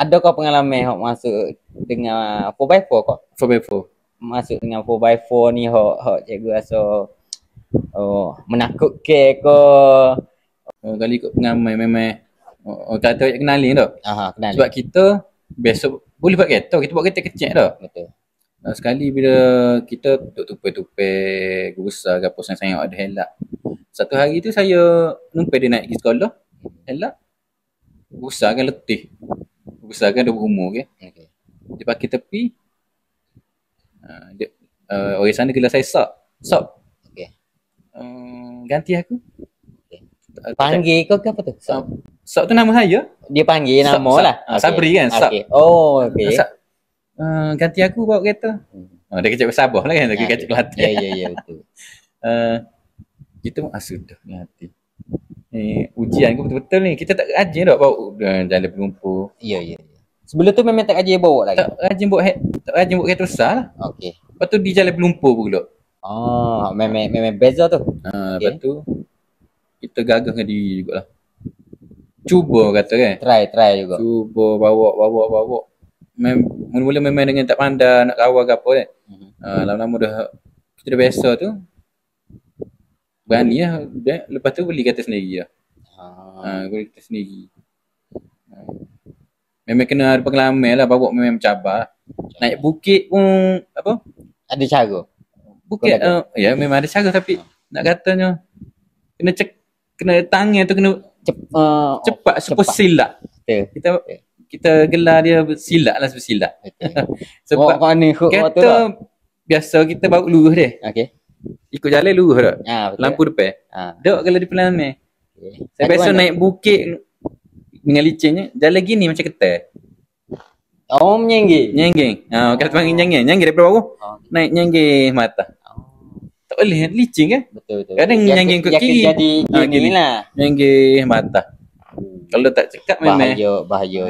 Ada kau pengalaman hok masuk dengan 4x4 kok? 4x4. Masuk dengan 4x4 ni hok cikgu rasa menakutkan ke? Kali ikut pengalaman memang kata kenali tu. Kenal. Sebab kita besok boleh buat kereta, kita buat kereta kecil dah. Betul. Sekali bila kita tupai-tupai besar ke apa sayang ada helak. Satu hari tu saya numpai dia naik pergi sekolah. Helak besar kan letih. Besar kan dah berumur ke. Okay. Dia pakai tepi. Orang sana gelar saya Sok. Okay. Ganti aku. Okay. Panggil kau ke apa tu? Sok tu nama saya. Dia panggil nama Sok lah. Okay. Sabri kan? Sok. Okay. Oh, okey. Ganti aku bawa kereta. Dia kecil bersabar lah kan. Dia kecil Kelantan. Ya, betul. Kita sudah hati. Ujian aku betul-betul ni. Kita tak rajin tak bawa jalan berlumpur. Ya. Sebelum tu memang tak rajin bawa lagi? Tak rajin bawa kereta besar lah. Okey. Lepas tu di jalan berlumpur pula. Memang beza tu. Lepas tu kita gagah dengan diri jugalah. Cuba kata kan. Try juga. Cuba bawa. Mula-mula memang dengan tak pandai nak kawal ke apa kan. Lama-lama dah kita dah biasa tu. Berani lah. Lepas tu beli kereta sendiri lah. Beli kereta sendiri. Memang kena ada pengalaman lah. Bawa memang mencabar. Naik bukit pun apa? Ada cara? Bukit ya memang ada cara tapi nak katanya kena tangan tu kena cepat super silap. Kita gelar dia silap lah silap. Sebab kereta biasa kita bawa lurus dia. Okey. Ikut jalan lurus dah. Lampu depan. Dok kalau di pelamin. Saya biasa naik bukit dengan licinnya jalan gini macam ketai. Nyengging. Kalau panggil nyengging daripada bawah. Naik nyengging mata. Tak boleh licin kan? Betul. Kadang nyengging ke kiri. Jadi gini lah. Nyengging mata. Kalau tak cekap memang bahaya.